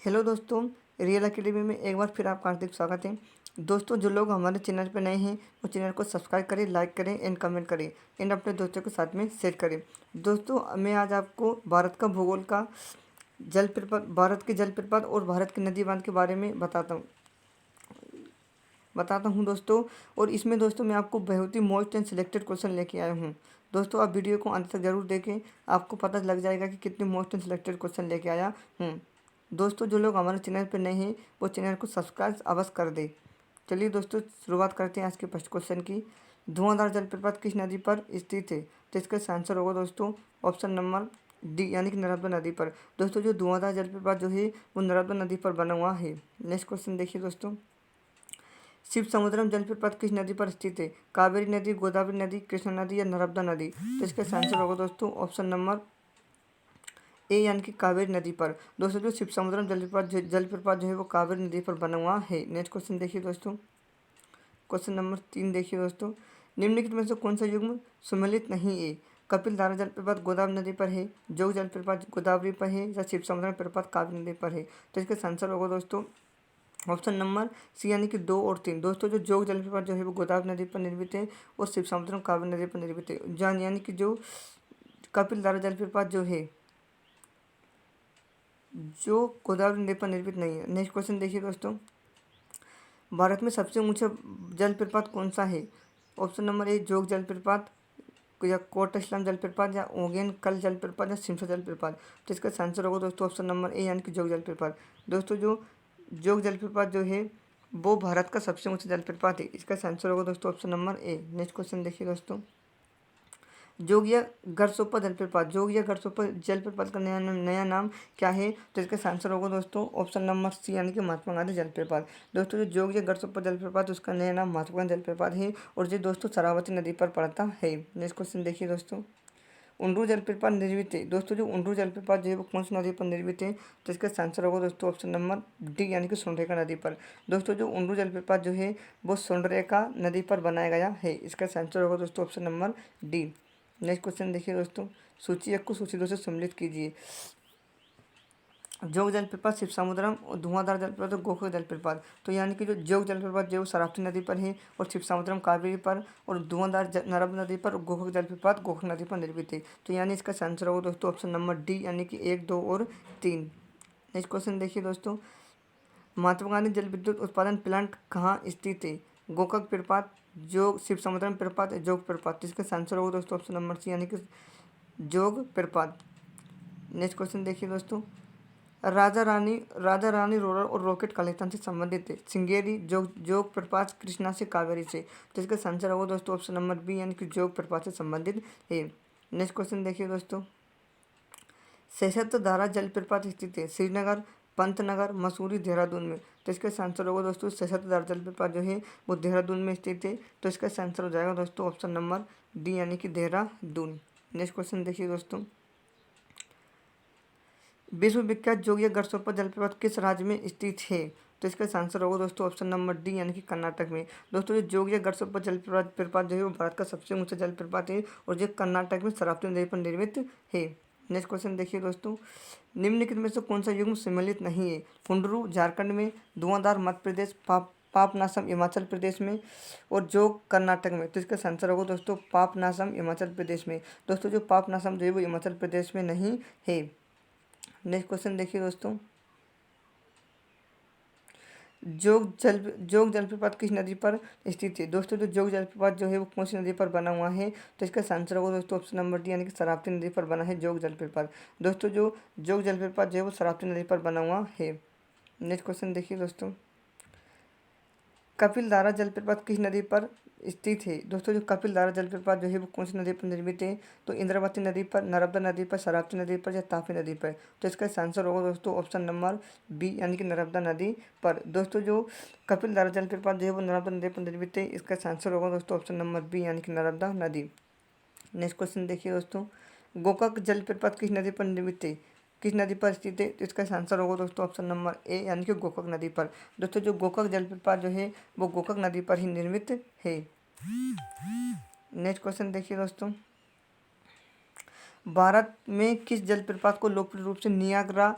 Hello दोस्तों, real academy में एक बार फिर आपका हार्दिक स्वागत है। दोस्तों, जो लोग हमारे चैनल पर नए हैं वो चैनल को सब्सक्राइब करें, लाइक करें एंड कमेंट करें एंड अपने दोस्तों के साथ में शेयर करें। दोस्तों, मैं आज आपको भारत का भूगोल का भारत के जलप्रपात और भारत के नदी बांध के बारे में बताता हूँ दोस्तों। और इसमें दोस्तों मैं आपको बहुत ही मोस्ट एंड सिलेक्टेड क्वेश्चन लेके आया हूँ। दोस्तों, आप वीडियो को अंत तक जरूर देखें, आपको पता लग जाएगा कि कितने मोस्ट एंड सिलेक्टेड क्वेश्चन लेके आया हूँ। दोस्तों, जो लोग हमारे चैनल पर नए हैं वो चैनल को सब्सक्राइब अवश्य कर दे। चलिए दोस्तों, शुरुआत करते हैं आज के फर्स्ट क्वेश्चन की। धुआंधार जलप्रपात किस नदी पर स्थित है? तो इसका आंसर होगा दोस्तों ऑप्शन नंबर डी, यानी कि नर्मदा नदी पर। दोस्तों, जो धुआंधार जलप्रपात जो है वो नर्मदा नदी पर बना हुआ है। नेक्स्ट क्वेश्चन देखिए दोस्तों। शिव समुद्रम जलप्रपात किस नदी पर स्थित है? कावेरी नदी, गोदावरी नदी, कृष्णा नदी या नर्मदा नदी? तो इसका आंसर होगा दोस्तों ऑप्शन नंबर ए, यानी कि कावेरी नदी पर। दोस्तों, जो शिव समुद्रम जलप्रपात जो है वो कावेरी नदी पर बना हुआ है। नेक्स्ट क्वेश्चन देखिए दोस्तों। क्वेश्चन नंबर 3 देखिए दोस्तों। निम्नलिखित में से कौन सा युग्म सम्मिलित नहीं है? कपिल धारा जलप्रपात गोदावरी नदी पर है, जोग जलप्रपात गोदावरी पर है या शिव समुद्रम जलप्रपात कावेरी नदी पर है? तो इसका आंसर होगा दोस्तों ऑप्शन नंबर सी, यानी कि 2 और 3। दोस्तों, जो जोग जलप्रपात जो है वो गोदावरी नदी पर निर्मित है और शिव समुद्रम कावेरी नदी पर निर्मित है। यानी कि जो कपिल धारा जलप्रपात जो गोदावरी नदी पर निर्मित नहीं है। नेक्स्ट क्वेश्चन देखिए दोस्तों। भारत में सबसे ऊंचा जलप्रपात कौन सा है? ऑप्शन नंबर ए, जोग जलप्रपात या कोटशलम जलप्रपात या ओगेन कल जलप्रपात या सिमसा जलप्रपात? तो इसका आंसर होगा दोस्तों ऑप्शन नंबर ए, यानी कि जोग जलप्रपात। दोस्तों, जो जोग जलप्रपात जो है वो भारत का सबसे ऊंचा जलप्रपात है। इसका आंसर होगा दोस्तों option number A. Next question देखिए दोस्तों। जोगिया गरसोपा जलप्रपात, जोगिया गरसोपा जलप्रपात का नया नाम क्या है? तो इसका आंसर होगा दोस्तों ऑप्शन नंबर सी, यानी कि महात्मा गांधी जलप्रपात। दोस्तों, जो जोगिया गरसोपा जलप्रपात उसका नया नाम महात्मा गांधी जलप्रपात है और ये दोस्तों शरावती नदी पर पड़ता है। नेक्स्ट क्वेश्चन देखिए दोस्तों। उंडू जलप्रपात निर्मित है। दोस्तों, जो उंडू जलप्रपात जो है वो कौन सी नदी पर निर्मित है? तो इसका आंसर होगा दोस्तों ऑप्शन नंबर डी, यानी कि सोनरेखा नदी पर। दोस्तों, जो उंडू जलप्रपात जो है वो सोनरेखा नदी पर बनाया गया है। इसका आंसर होगा दोस्तों option number D. Next question देखिए दोस्तों। सूची 1 को सूची 2 से सम्मिलित कीजिए। जोग जलप्रपात शिव समुद्रम और धुआंधार जलप्रपात और गोखक जलप्रपात। तो यानी कि जो जोग जलप्रपात जो शरावती नदी पर है और शिव समुद्रम कावेरी पर और धुआंधार नर्मदा नदी पर और गोखक जलप्रपात गोखक नदी पर निर्मित है। तो यानी इसका आंसर होगा दोस्तों ऑप्शन नंबर डी, यानी कि 1, 2 और 3। नेक्स्ट क्वेश्चन देखिए दोस्तों। महात्मा गांधी जल विद्युत उत्पादन प्लांट कहाँ स्थित है? गोकाक प्रपात, जोग शिव समुद्रम प्रपात, जोग प्रपात? इसका आंसर होगा दोस्तों ऑप्शन नंबर सी, यानी कि जोग प्रपात। नेक्स्ट क्वेश्चन देखिए दोस्तों। राजा रानी रोलर और रॉकेट कलेक्शन से संबंधित है। सिंगेरी जोग जोग प्रपात, कृष्णा से, कावेरी से? तो इसका आंसर होगा दोस्तों ऑप्शन नंबर बी, यानी कि जोग प्रपात से संबंधित है। नेक्स्ट क्वेश्चन देखिए दोस्तों। सशस्त्र धारा जलप्रपात स्थित है श्रीनगर, पंतनगर, मसूरी, देहरादून में? तो इसका आंसर होगा दोस्तों सशस्त्र धारा जलप्रपात जो है वो देहरादून में स्थित है। तो इसका आंसर हो जाएगा दोस्तों ऑप्शन नंबर डी, यानी कि देहरादून। नेक्स्ट क्वेश्चन देखिए दोस्तों। विश्व विख्यात जोगिया गढ़सोपा जलप्रपात किस राज्य में स्थित है? तो इसका आंसर होगा दोस्तों ऑप्शन नंबर डी, यानी कि कर्नाटक में। दोस्तों, जो जोगिया गढ़सोपा जलप्रपात जो है वो भारत का सबसे ऊंचा जलप्रपात है और जो कर्नाटक में शरावती नदी पर निर्मित है। नेक्स्ट क्वेश्चन देखिए दोस्तों। निम्नलिखित में से कौन सा युग्म सम्मिलित नहीं है? कुंडरू झारखंड में, धुआंधार मध्य प्रदेश, पापनासम हिमाचल प्रदेश में और जोग कर्नाटक में? तो इसका आंसर होगा दोस्तों पापनासम हिमाचल प्रदेश में। दोस्तों, जो पापनासम जो है वो हिमाचल प्रदेश में नहीं है। नेक्स्ट क्वेश्चन देखिए दोस्तों। जोग जलप्रपात किस नदी पर स्थित है? दोस्तों, जो जोग जलप्रपात जो है वो कौन सी नदी पर बना हुआ है? तो इसका आंसर होगा दोस्तों ऑप्शन नंबर डी, यानी कि शरावती नदी पर बना है जोग जलप्रपात। दोस्तों, जो जोग जलप्रपात जो है वो शरावती नदी पर बना हुआ है। नेक्स्ट क्वेश्चन देखिए दोस्तों। कपिल धारा जलप्रपात किस नदी पर स्थित है? दोस्तों, जो कपिल धारा जलप्रपात जो है वो कौन सी नदी पर निर्मित है? तो इंद्रावती नदी पर, नर्मदा नदी पर, शरावती नदी पर या तापी नदी पर? तो इसका आंसर होगा दोस्तों ऑप्शन नंबर बी, यानी कि नर्मदा नदी पर। दोस्तों, जो कपिल धारा जलप्रपात जो है वो नर्मदा नदी पर निर्मित है। इसका आंसर होगा दोस्तों ऑप्शन नंबर बी, यानी कि नर्मदा नदी। नेक्स्ट क्वेश्चन देखिए दोस्तों। गोकाक जलप्रपात किस नदी पर निर्मित है? किस नदी पर स्थित है? तो इसका आंसर होगा दोस्तों ऑप्शन नंबर ए, यानी कि गोकाक नदी पर। दोस्तों, जो गोकाक जलप्रपात जो है वो गोकाक नदी पर ही निर्मित है। नेक्स्ट क्वेश्चन देखिए दोस्तों। भारत में किस जलप्रपात को लोकप्रिय रूप से नियाग्रा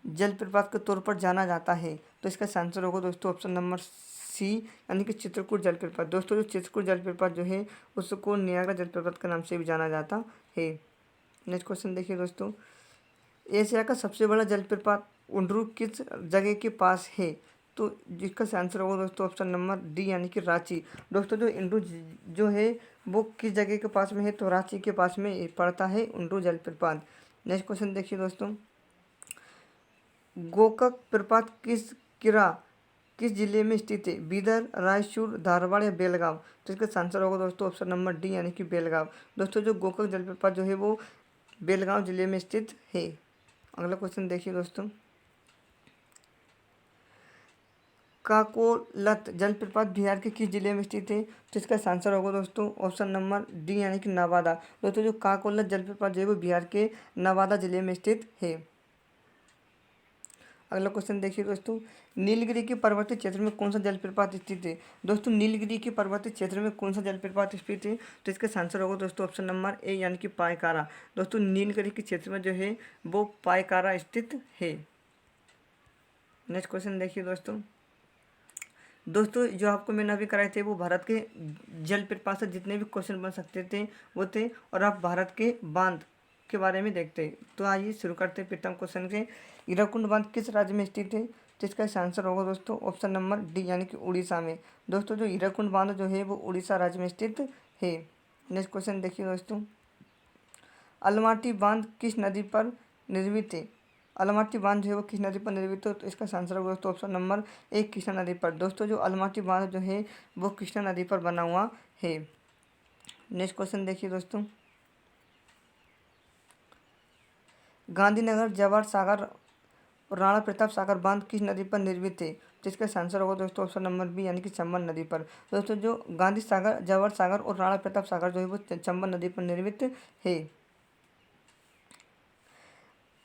जलप्रपात के तौर पर जाना जाता है? तो इसका आंसर होगा दोस्तों ऑप्शन नंबर सी, यानी कि चित्रकूट जलप्रपात। दोस्तों जो चित्रकूट जलप्रपात जो है उसको नियाग्रा जलप्रपात के नाम से भी जाना जाता है। नेक्स्ट क्वेश्चन देखिए दोस्तों, एशिया का सबसे बड़ा जलप्रपात उंडरू किस जगह के पास है? तो जिसका आंसर होगा दोस्तों ऑप्शन नंबर डी, यानी कि रांची। दोस्तों जो इंडू जो है वो किस जगह के पास में है? तो रांची के पास में पड़ता है उंडू जलप्रपात। नेक्स्ट क्वेश्चन देखिए दोस्तों, गोकक प्रपात किस जिले में स्थित है? बीदर, रायचूर, धारवाड़ या बेलगांव? तो इसका आंसर होगा दोस्तों ऑप्शन नंबर डी, यानी कि बेलगांव। दोस्तों जो गोकक जलप्रपात जो है वो बेलगांव जिले में स्थित है। अगला क्वेश्चन देखिए दोस्तों, काकोलत जलप्रपात बिहार के किस जिले में स्थित है? तो इसका आंसर होगा दोस्तों ऑप्शन नंबर डी, यानी कि नवादा। दोस्तों जो काकोलत जलप्रपात जो है वो बिहार के नवादा जिले में स्थित है। अगला क्वेश्चन देखिए दोस्तों, नीलगिरी के पर्वतीय क्षेत्र में कौन सा जलप्रपात स्थित है? दोस्तों नीलगिरी के पर्वतीय क्षेत्र में कौन सा जलप्रपात स्थित है? तो इसका आंसर होगा दोस्तों ऑप्शन नंबर ए, यानी कि पायकारा। दोस्तों नीलगिरी के क्षेत्र में जो है वो पायकारा स्थित है। नेक्स्ट क्वेश्चन देखिए दोस्तों, जो आपको मैंने अभी कराए थे वो भारत के जलप्रपात से जितने भी क्वेश्चन बन सकते थे वो थे, और आप भारत के बांध के बारे में देखते हैं। तो आइए शुरू करते हैं प्रथम क्वेश्चन से। हीराकुंड बांध किस राज्य में स्थित है? तो इसका आंसर होगा दोस्तों ऑप्शन नंबर डी, यानी कि उड़ीसा में। दोस्तों जो हीराकुंड बांध जो है वो उड़ीसा राज्य में स्थित है। नेक्स्ट क्वेश्चन देखिए दोस्तों, अलमाटी बांध किस नदी पर निर्मित है? अलमाटी बांध जो है वो किस नदी पर निर्मित है? तो इसका आंसर होगा दोस्तों ऑप्शन नंबर एक, कृष्णा नदी पर। दोस्तों जो अलमाटी बांध जो है वो कृष्णा नदी पर बना हुआ है। नेक्स्ट क्वेश्चन देखिए दोस्तों, गांधीनगर, जवाहर सागर और राणा प्रताप सागर बांध किस नदी पर निर्मित है? तो इसका आंसर होगा दोस्तों ऑप्शन नंबर बी, यानी कि चंबल नदी पर। दोस्तों जो गांधी सागर, जवाहर सागर और राणा प्रताप सागर जो है वो चंबल नदी पर निर्मित है।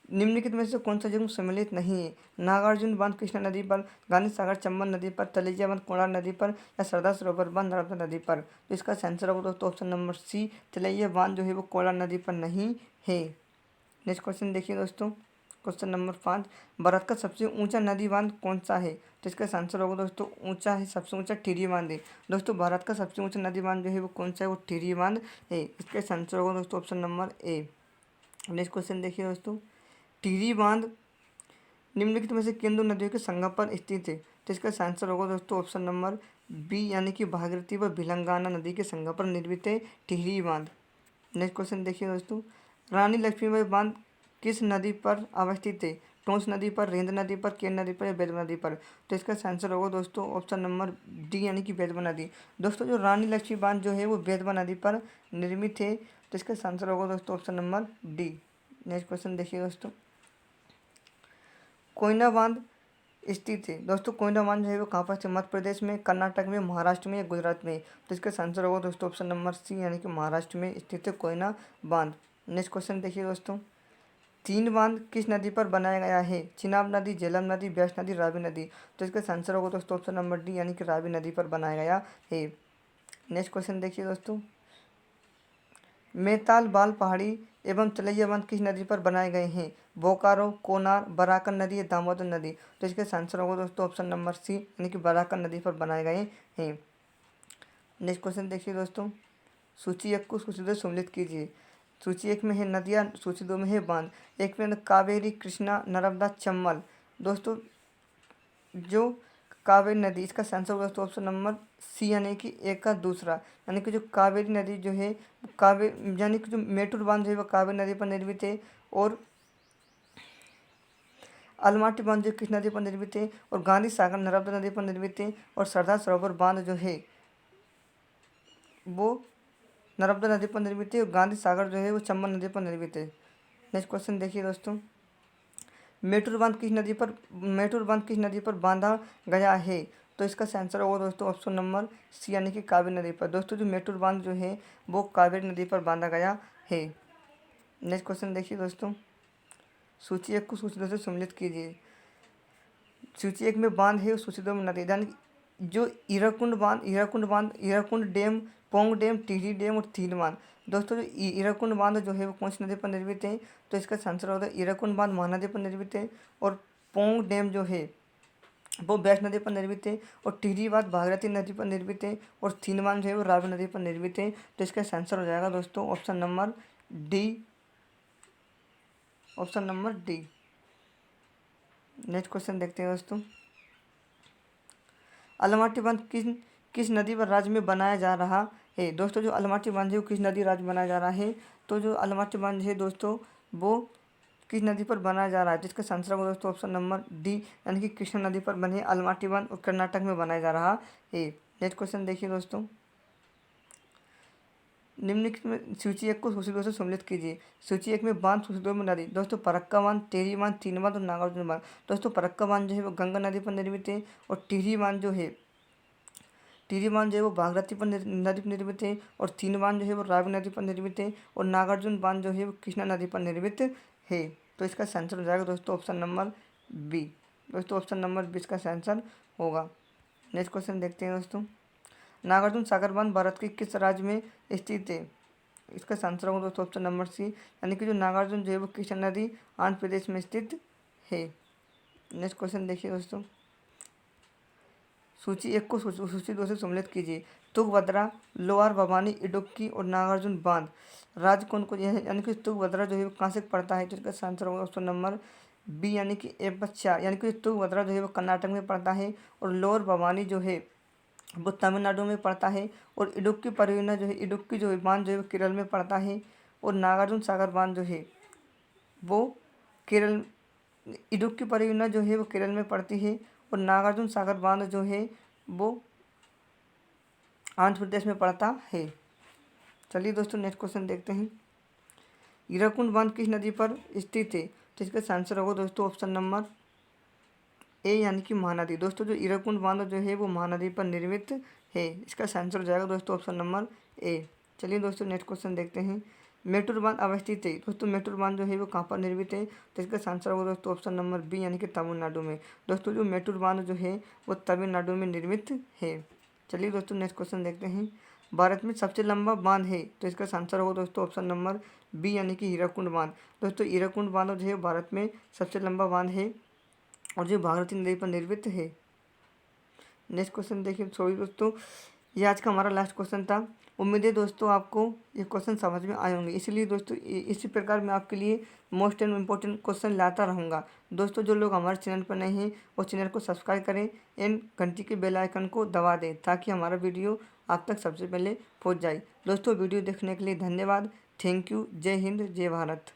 निम्नलिखित में से कौन सा जगह सम्मिलित नहीं है? नागार्जुन बांध कृष्णा नदी पर, गांधी सागर चंबल नदी पर, तलेजा बांध कोणार्क नदी पर या सरदार सरोवर बांध नर्मदा नदी पर? तो इसका आंसर होगा दोस्तों ऑप्शन नंबर सी, तलैया बांध जो है वो कोणार्क नदी पर नहीं है। नेक्स्ट क्वेश्चन देखिए दोस्तों, क्वेश्चन नंबर 5, भारत का सबसे ऊंचा नदी बांध कौन सा है? तो इसका आंसर होगा दोस्तों ऊंचा है, सबसे ऊंचा टिहरी बांध है। दोस्तों भारत का सबसे ऊंचा नदी बांध जो है वो कौन सा है? वो टिहरी बांध है। इसका आंसर होगा दोस्तों option number A. Next question देखिए दोस्तों, टिहरी बांध निम्नलिखित में से किन दो नदियों के संगम पर स्थित है? तो इसका आंसर होगा दोस्तों ऑप्शन नंबर बी, यानी कि भागीरथी व भिलंगाना नदी के संगम पर निर्मित है टिहरी बांध। नेक्स्ट क्वेश्चन देखिए दोस्तों, रानी लक्ष्मीबाई बांध किस नदी पर अवस्थित है? टोंस नदी पर, रेंद नदी पर, केन नदी पर या बेतवा नदी पर? तो इसका आंसर होगा दोस्तों ऑप्शन नंबर डी, यानी कि बेतवा नदी। दोस्तों जो रानी लक्ष्मी बांध जो है वो बेतवा नदी पर निर्मित है। तो इसका आंसर होगा दोस्तों option number D. Next question देखिए दोस्तों, कोयना बांध स्थित है। दोस्तों कोयना बांध जो है वो कहाँ पर है? मध्य प्रदेश में, कर्नाटक में, महाराष्ट्र में या गुजरात में? तो इसका आंसर होगा दोस्तों ऑप्शन नंबर सी, यानी कि महाराष्ट्र में स्थित है कोयना बांध। नेक्स्ट क्वेश्चन देखिए दोस्तों, तीन बांध किस नदी पर बनाया गया है? चिनाब नदी, झेलम नदी, ब्यास नदी, रावी नदी? तो इसका आंसर होगा दोस्तों ऑप्शन नंबर डी, यानी कि रावी नदी पर बनाया गया है। नेक्स्ट क्वेश्चन देखिए दोस्तों, मैताल बाल पहाड़ी एवं तलैया बांध किस नदी पर बनाए गए हैं? बोकारो, कोनार, बराकर नदी या दामोदर नदी? तो इसका आंसर होगा दोस्तों ऑप्शन नंबर सी, यानी कि बराकर नदी पर बनाए गए हैं। नेक्स्ट क्वेश्चन देखिए दोस्तों, सूची एक को सूची दो सम्मिलित कीजिए। सूची एक में है नदियाँ, सूची दो में है बांध। एक में कावेरी, कृष्णा, नर्मदा, चंबल। दोस्तों जो कावेरी नदी, इसका आंसर होगा दोस्तों ऑप्शन नंबर सी, यानी कि एक का दूसरा। यानी कि जो कावेरी नदी जो है कावेरी, यानी कि जो मेटूर बांध जो है वो कावेरी नदी पर निर्मित है, और अलमाटी बांध जो किस नदी पर निर्मित है? और गांधी सागर नर्मदा नदी पर निर्मित है, और सरदार सरोवर बांध जो है वो नर्मदा नदी पर निर्मित है, और गांधी सागर जो है वो चंबल नदी पर निर्मित है। नेक्स्ट क्वेश्चन देखिए दोस्तों, मेटूर बांध किस नदी पर बांधा गया है? तो इसका आंसर होगा दोस्तों ऑप्शन नंबर सी, यानी कि कावेरी नदी पर। दोस्तों जो मेटूर बांध जो है वो कावेरी नदी पर बांधा गया है। नेक्स्ट क्वेश्चन देखिए दोस्तों, सूची एक को सूची दो से सम्मिलित कीजिए। सूची एक में बांध है और सूची दो में नदी, यानी जो Hirakud dam, Pong dam, Tehri dam और तीन बांध। दोस्तों जो इराकुंड बांध जो है वो कौन सी नदी पर निर्मित है, तो इसका आंसर होता है इराकुंड बांध महानदी पर निर्मित है। और पोंग डैम जो है वो ब्यास नदी पर निर्मित है। और टिहरी बांध भागीरथी नदी पर निर्मित है। और थीन बांध जो है वो रावी नदी पर निर्मित है। तो इसका आंसर हो जाएगा दोस्तों option number D. Option number D. Next question देखते हैं दोस्तों। अलमाटी बांध किस किस नदी पर राज्य में बनाया जा रहा है। दोस्तों जो अलमाटी बांध है वो किस नदी राज्य में बनाया जा रहा है, तो जो अलमाटी बांध है दोस्तों वो किस नदी पर बनाया जा रहा है, जिसका आंसर होगा दोस्तों ऑप्शन नंबर डी, यानी कि कृष्णा नदी पर बने अलमाटी बांध और कर्नाटक में बनाया जा रहा है। नेक्स्ट क्वेश्चन देखिए दोस्तों। निम्नलिखित में सूची एक को सूची दो से सम्मिलित कीजिए। सूची एक में बांध, सूची दो में नदी। दोस्तों फरक्का बांध, टेहरी बांध, तीन बांध और नागार्जुन बांध। दोस्तों फरक्का बांध जो है वो गंगा नदी पर निर्मित है। और टिहरी बांध जो है वो भागीरथी पर नदी पर निर्मित है। और तीन बांध जो है वो रावी नदी पर निर्मित है। और नागार्जुन बांध जो है वो कृष्णा नदी पर निर्मित है। तो इसका आंसर हो जाएगा दोस्तों ऑप्शन नंबर बी। दोस्तों ऑप्शन नंबर बी इसका आंसर होगा। नेक्स्ट क्वेश्चन देखते हैं दोस्तों। नागार्जुन सागर बांध भारत के किस राज्य में स्थित है, इसका आंसर होगा दोस्तों ऑप्शन नंबर सी, यानी कि जो नागार्जुन जो है वो कृष्णा नदी आंध्र प्रदेश में स्थित है। नेक्स्ट क्वेश्चन देखिए दोस्तों। सूची एक को सूची दो से सम्मिलित कीजिए। तुंगभद्रा, लोअर भवानी, इडुक्की और नागार्जुन बांध राज्य कौन को, यानी कि तुंगभद्रा जो है वो कहाँ से पड़ता है, तो इसका आंसर होगा ऑप्शन नंबर बी, यानी कि ए बच्चा, यानी कि तुंगभद्रा जो है वो कर्नाटक में पड़ता है। और लोअर भवानी जो है वो तमिलनाडु में पड़ता है। और इडुक्की परियोजना जो है, इडुक्की जो है बांध जो है वो केरल में पड़ता है। और नागार्जुन सागर बांध जो है वो केरल, इडुक्की परियोजना जो है वो केरल में पड़ती है। और नागार्जुन सागर बांध जो है वो आंध्र प्रदेश में पड़ता है। चलिए दोस्तों नेक्स्ट क्वेश्चन देखते हैं। हीराकुंड बांध किस नदी पर स्थित है, तो इसका आंसर होगा दोस्तों ऑप्शन नंबर ए, यानी कि महानदी। दोस्तों जो हीराकुंड बांध जो है वो महानदी पर निर्मित है। इसका आंसर हो जाएगा दोस्तों ऑप्शन नंबर ए। चलिए दोस्तों नेक्स्ट क्वेश्चन देखते हैं। मेटूर बांध अवस्थित है। दोस्तों मेटूर बांध जो है वो कहाँ पर निर्मित है, तो इसका आंसर होगा दोस्तों ऑप्शन नंबर बी, यानी कि तमिलनाडु में। दोस्तों जो मेटूर बांध जो है वो तमिलनाडु में निर्मित है। चलिए दोस्तों नेक्स्ट क्वेश्चन देखते हैं। भारत में सबसे लंबा बांध है, तो इसका आंसर होगा दोस्तों ऑप्शन नंबर बी, यानी कि हीराकुंड बांध। दोस्तों हीराकुंड बांध जो है भारत में सबसे लंबा बांध है और जो भागीरथी नदी पर निर्मित है। नेक्स्ट क्वेश्चन देखिए। सॉरी दोस्तों, ये आज का हमारा लास्ट क्वेश्चन था। उम्मीद है दोस्तों आपको ये क्वेश्चन समझ में आए होंगे, इसलिए दोस्तों इसी प्रकार मैं आपके लिए मोस्ट एंड इम्पोर्टेंट क्वेश्चन लाता रहूँगा। दोस्तों जो लोग हमारे चैनल पर नए हैं वो चैनल को सब्सक्राइब करें एंड घंटी के बेल आइकन को दबा दें, ताकि हमारा वीडियो आप तक सबसे पहले पहुँच जाए। दोस्तों वीडियो देखने के लिए धन्यवाद। Thank you. जय हिंद, जय भारत।